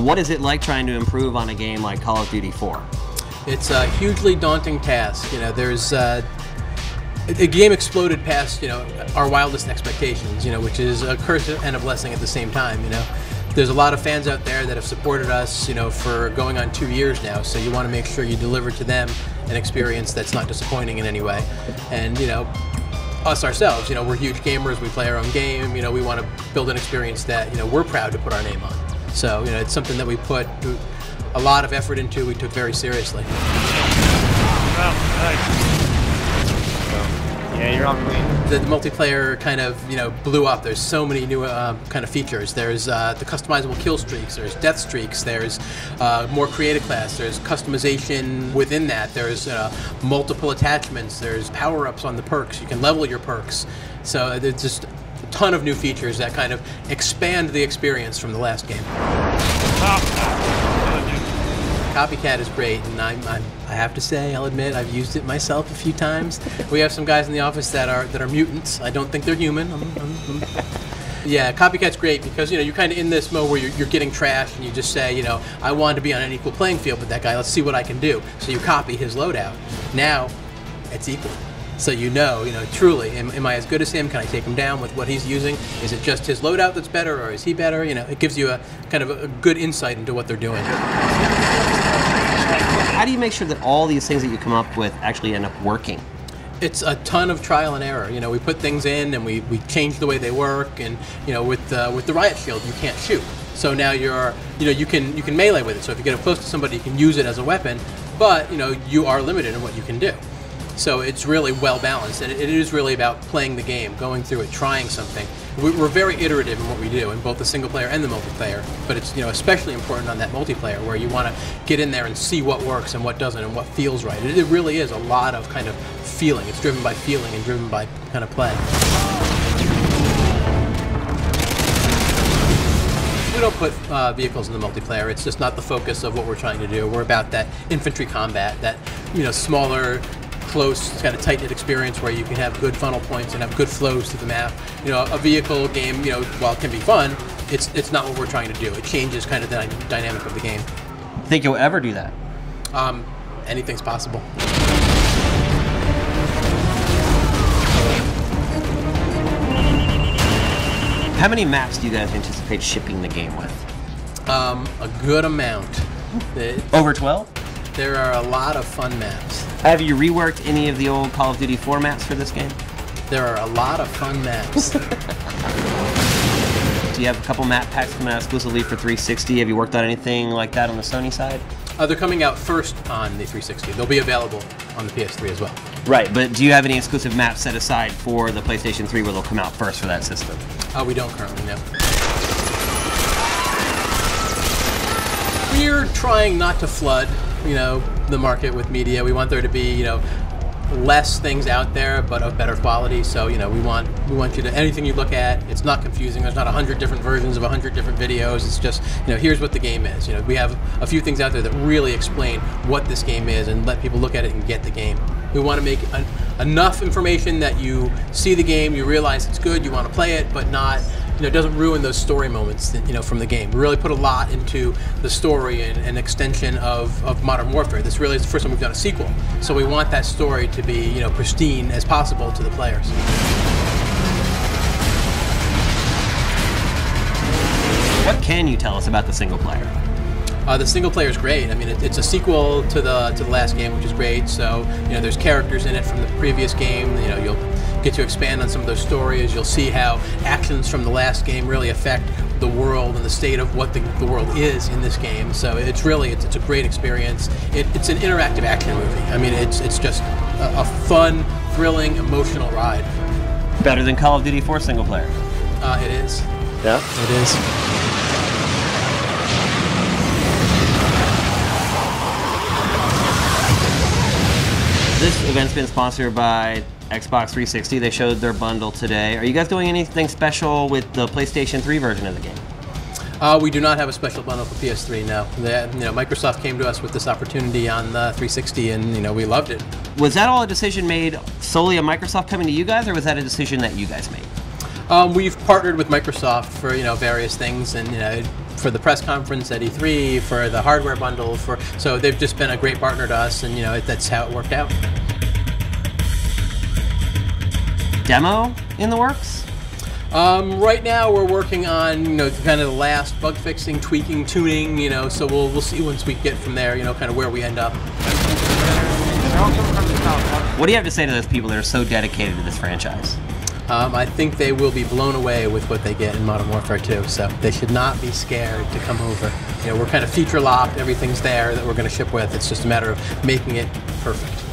What is it like trying to improve on a game like Call of Duty 4? It's a hugely daunting task. There's the game exploded past our wildest expectations. Which is a curse and a blessing at the same time. There's a lot of fans out there that have supported us, for going on 2 years now. So you want to make sure you deliver to them an experience that's not disappointing in any way. And us ourselves, we're huge gamers. We play our own game. We want to build an experience that we're proud to put our name on. So it's something that we put a lot of effort into. We took very seriously. Oh, nice. Yeah, you're on me. The multiplayer kind of blew up. There's so many new kind of features. There's the customizable kill streaks. There's death streaks. There's more creative class. There's customization within that. There's multiple attachments. There's power-ups on the perks. You can level your perks. So there's just a ton of new features that kind of expand the experience from the last game. Copycat is great, and I have to say, I'll admit, I've used it myself a few times. We have some guys in the office that are mutants. I don't think they're human. Yeah, Copycat's great because you're kind of in this mode where you're getting trashed, and you just say, I want to be on an equal playing field with that guy. Let's see what I can do. So you copy his loadout. Now, it's equal. So truly, am I as good as him? Can I take him down with what he's using? Is it just his loadout that's better, or is he better? It gives you a kind of a good insight into what they're doing. How do you make sure that all these things that you come up with actually end up working? It's a ton of trial and error. We put things in and we change the way they work, and with the riot shield you can't shoot. So now you can melee with it. So if you get up close to somebody, you can use it as a weapon, but you are limited in what you can do. So it's really well balanced, and it is really about playing the game, going through it, trying something. We're very iterative in what we do in both the single player and the multiplayer, but it's especially important on that multiplayer where you want to get in there and see what works and what doesn't and what feels right. It really is a lot of kind of feeling. It's driven by feeling and driven by kind of play. We don't put vehicles in the multiplayer. It's just not the focus of what we're trying to do. We're about that infantry combat, that smaller, close, kind of tight-knit experience where you can have good funnel points and have good flows through the map. A vehicle game, while it can be fun, it's not what we're trying to do. It changes kind of the dynamic of the game. Think you'll ever do that? Anything's possible. How many maps do you guys anticipate shipping the game with? A good amount. Over 12? There are a lot of fun maps. Have you reworked any of the old Call of Duty 4 maps for this game? There are a lot of fun maps. Do you have a couple map packs coming out exclusively for 360? Have you worked on anything like that on the Sony side? They're coming out first on the 360. They'll be available on the PS3 as well. Right, but do you have any exclusive maps set aside for the PlayStation 3 where they'll come out first for that system? We don't currently, no. We're trying not to flood, the market with media. We want there to be, less things out there, but of better quality. So, we want you to, anything you look at, it's not confusing. There's not 100 different versions of 100 different videos. It's just, here's what the game is. We have a few things out there that really explain what this game is and let people look at it and get the game. We want to make enough information that you see the game, you realize it's good, you want to play it, but not, it doesn't ruin those story moments that, from the game. We really put a lot into the story and an extension of Modern Warfare. This really is the first time we've done a sequel. So we want that story to be, pristine as possible to the players. What can you tell us about the single player? The single player is great. I mean, it's a sequel to the last game, which is great. So, there's characters in it from the previous game. You'll get to expand on some of those stories. You'll see how actions from the last game really affect the world and the state of what the world is in this game. So it's a great experience. It's an interactive action movie. I mean, it's just a fun, thrilling, emotional ride. Better than Call of Duty 4 single player? It is. Yeah? It is. This event's been sponsored by Xbox 360. They showed their bundle today. Are you guys doing anything special with the PlayStation 3 version of the game? We do not have a special bundle for PS3 now. Microsoft came to us with this opportunity on the 360, and we loved it. Was that all a decision made solely on Microsoft coming to you guys, or was that a decision that you guys made? We've partnered with Microsoft for various things, and for the press conference at E3, for the hardware bundle, so they've just been a great partner to us, and that's how it worked out. Demo in the works? Right now we're working on kind of the last bug fixing, tweaking, tuning. So we'll see once we get from there. Kind of where we end up. What do you have to say to those people that are so dedicated to this franchise? I think they will be blown away with what they get in Modern Warfare 2, so they should not be scared to come over. We're kind of feature locked, everything's there that we're going to ship with. It's just a matter of making it perfect.